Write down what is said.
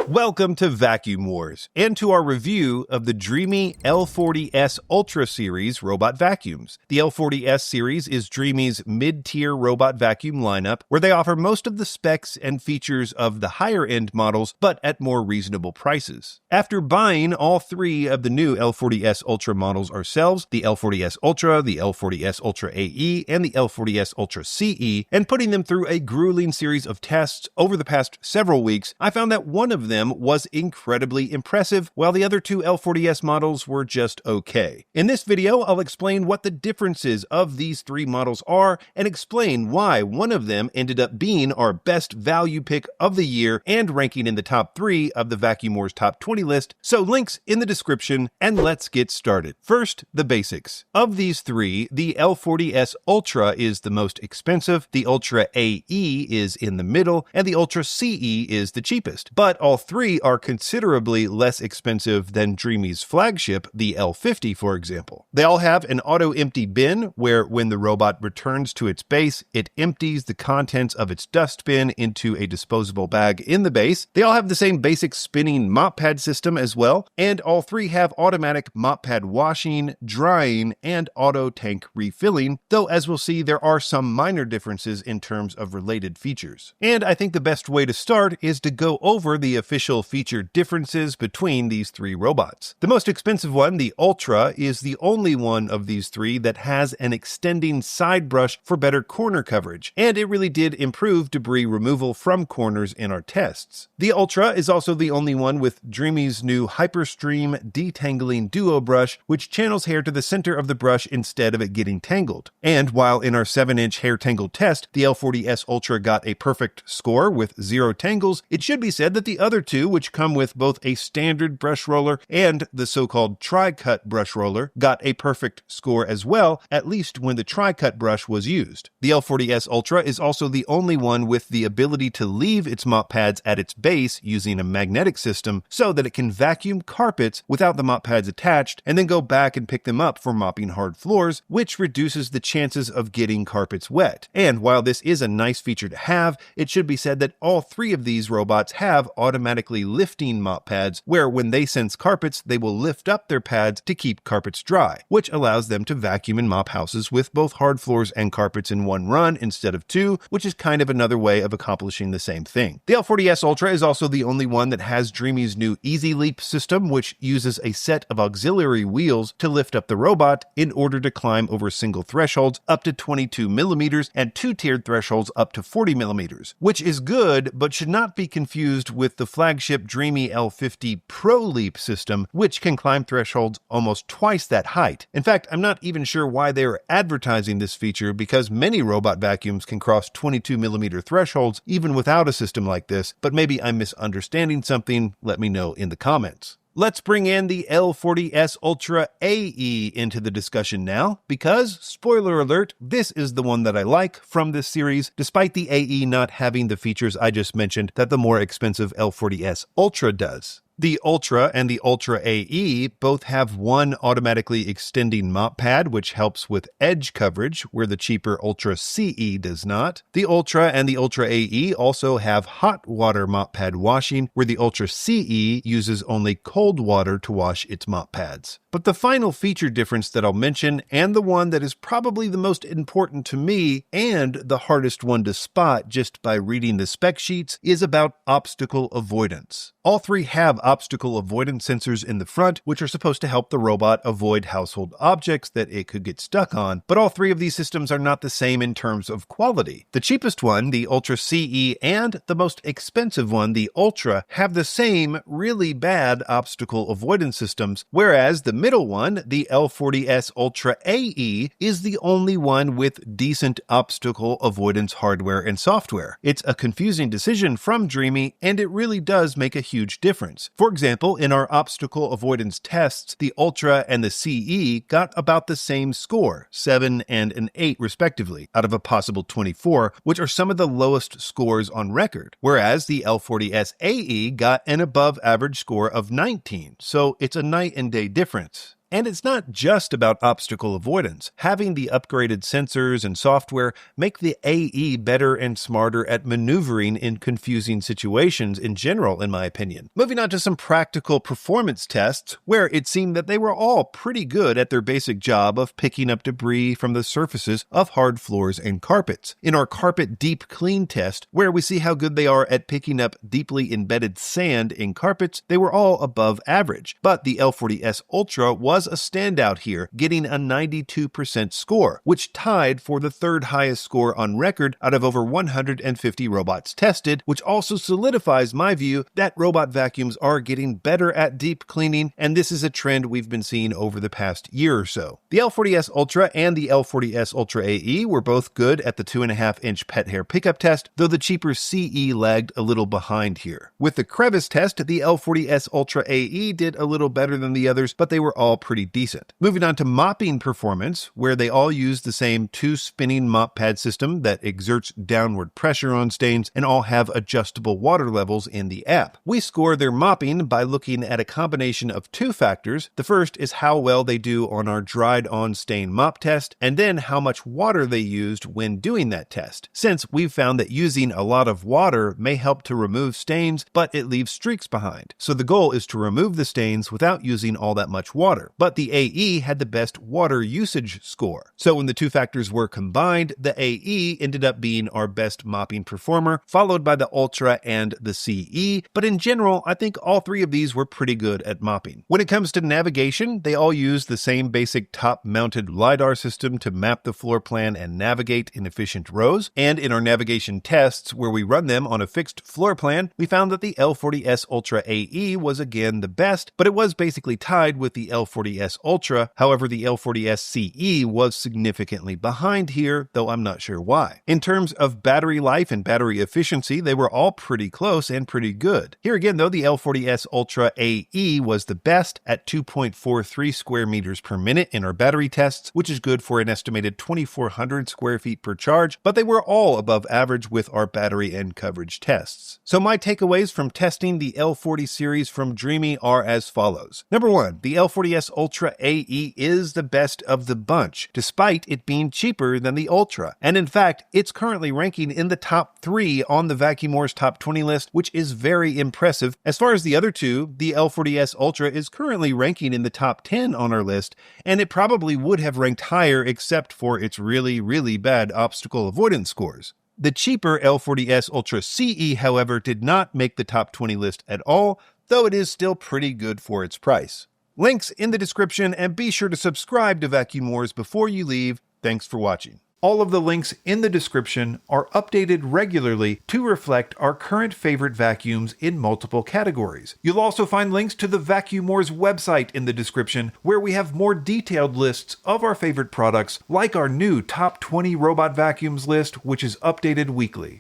Welcome to Vacuum Wars, and to our review of the Dreame L40s Ultra series robot vacuums. The L40s series is Dreame's mid-tier robot vacuum lineup, where they offer most of the specs and features of the higher-end models, but at more reasonable prices. After buying all three of the new L40s Ultra models ourselves, the L40s Ultra, the L40s Ultra AE, and the L40s Ultra CE, and putting them through a grueling series of tests over the past several weeks, I found that one of them was incredibly impressive, while the other two L40s models were just okay. In this video, I'll explain what the differences of these three models are, and explain why one of them ended up being our best value pick of the year and ranking in the top 3 of the Vacuum Wars Top 20 list, so links in the description, and let's get started. First, the basics. Of these three, the L40s Ultra is the most expensive, the Ultra AE is in the middle, and the Ultra CE is the cheapest. But all three are considerably less expensive than Dreame's flagship, the L50, for example. They all have an auto-empty bin, where when the robot returns to its base, it empties the contents of its dust bin into a disposable bag in the base. They all have the same basic spinning mop pad system as well, and all three have automatic mop pad washing, drying, and auto tank refilling, though as we'll see, there are some minor differences in terms of related features. And I think the best way to start is to go over the official feature differences between these three robots. The most expensive one, the Ultra, is the only one of these three that has an extending side brush for better corner coverage, and it really did improve debris removal from corners in our tests. The Ultra is also the only one with Dreame's new Hyperstream Detangling Duo brush, which channels hair to the center of the brush instead of it getting tangled. And while in our 7-inch hair tangle test, the L40s Ultra got a perfect score with 0 tangles, it should be said that the other two, which come with both a standard brush roller and the so-called tri-cut brush roller, got a perfect score as well, at least when the tri-cut brush was used. The L40s Ultra is also the only one with the ability to leave its mop pads at its base using a magnetic system so that it can vacuum carpets without the mop pads attached and then go back and pick them up for mopping hard floors, which reduces the chances of getting carpets wet. And while this is a nice feature to have, it should be said that all three of these robots have automatically lifting mop pads, where when they sense carpets, they will lift up their pads to keep carpets dry, which allows them to vacuum and mop houses with both hard floors and carpets in one run instead of two, which is kind of another way of accomplishing the same thing. The L40s Ultra is also the only one that has Dreame's new Easy Leap system, which uses a set of auxiliary wheels to lift up the robot in order to climb over single thresholds up to 22 millimeters and two-tiered thresholds up to 40 millimeters, which is good, but should not be confused with the flagship Dreame L50 Pro Leap system, which can climb thresholds almost twice that height. In fact, I'm not even sure why they are advertising this feature, because many robot vacuums can cross 22 millimeter thresholds even without a system like this, but maybe I'm misunderstanding something. Let me know in the comments. Let's bring in the L40s Ultra AE into the discussion now, because, spoiler alert, this is the one that I like from this series, despite the AE not having the features I just mentioned that the more expensive L40s Ultra does. The Ultra and the Ultra AE both have one automatically extending mop pad, which helps with edge coverage, where the cheaper Ultra CE does not. The Ultra and the Ultra AE also have hot water mop pad washing, where the Ultra CE uses only cold water to wash its mop pads. But the final feature difference that I'll mention, and the one that is probably the most important to me, and the hardest one to spot just by reading the spec sheets, is about obstacle avoidance. All three have obstacle avoidance sensors in the front, which are supposed to help the robot avoid household objects that it could get stuck on, but all three of these systems are not the same in terms of quality. The cheapest one, the Ultra CE, and the most expensive one, the Ultra, have the same really bad obstacle avoidance systems, whereas the middle one, the L40s Ultra AE, is the only one with decent obstacle avoidance hardware and software. It's a confusing decision from Dreame, and it really does make a huge difference. For example, in our obstacle avoidance tests, the Ultra and the CE got about the same score, 7 and an 8 respectively, out of a possible 24, which are some of the lowest scores on record, whereas the L40s AE got an above average score of 19, so it's a night and day difference. And it's not just about obstacle avoidance. Having the upgraded sensors and software make the AE better and smarter at maneuvering in confusing situations in general, in my opinion. Moving on to some practical performance tests, where it seemed that they were all pretty good at their basic job of picking up debris from the surfaces of hard floors and carpets. In our carpet deep clean test, where we see how good they are at picking up deeply embedded sand in carpets, they were all above average. But the L40S Ultra was a standout here, getting a 92% score, which tied for the third highest score on record out of over 150 robots tested, which also solidifies my view that robot vacuums are getting better at deep cleaning, and this is a trend we've been seeing over the past year or so. The L40S Ultra and the L40S Ultra AE were both good at the 2.5-inch pet hair pickup test, though the cheaper CE lagged a little behind here. With the crevice test, the L40S Ultra AE did a little better than the others, but they were all pretty decent. Moving on to mopping performance, where they all use the same 2-spinning mop pad system that exerts downward pressure on stains and all have adjustable water levels in the app. We score their mopping by looking at a combination of 2 factors. The first is how well they do on our dried on stain mop test, and then how much water they used when doing that test. Since we've found that using a lot of water may help to remove stains, but it leaves streaks behind. So the goal is to remove the stains without using all that much water. But the AE had the best water usage score. So when the 2 factors were combined, the AE ended up being our best mopping performer, followed by the Ultra and the CE. But in general, I think all 3 of these were pretty good at mopping. When it comes to navigation, they all use the same basic top-mounted LiDAR system to map the floor plan and navigate in efficient rows. And in our navigation tests, where we run them on a fixed floor plan, we found that the L40S Ultra AE was again the best, but it was basically tied with the L40S Ultra. However, the L40S CE was significantly behind here, though I'm not sure why. In terms of battery life and battery efficiency, they were all pretty close and pretty good. Here again, though, the L40S Ultra AE was the best at 2.43 square meters per minute in our battery tests, which is good for an estimated 2,400 square feet per charge, but they were all above average with our battery and coverage tests. So my takeaways from testing the L40 series from Dreame are as follows. Number 1, the L40S Ultra AE is the best of the bunch, despite it being cheaper than the Ultra. And in fact, it's currently ranking in the top 3 on the Vacuum Wars Top 20 list, which is very impressive. As far as the other 2, the L40S Ultra is currently ranking in the top 10 on our list, and it probably would have ranked higher except for its really, really bad obstacle avoidance scores. The cheaper L40S Ultra CE, however, did not make the top 20 list at all, though it is still pretty good for its price. Links in the description, and be sure to subscribe to Vacuum Wars before you leave. Thanks for watching. All of the links in the description are updated regularly to reflect our current favorite vacuums in multiple categories. You'll also find links to the Vacuum Wars website in the description, where we have more detailed lists of our favorite products, like our new Top 20 Robot Vacuums list, which is updated weekly.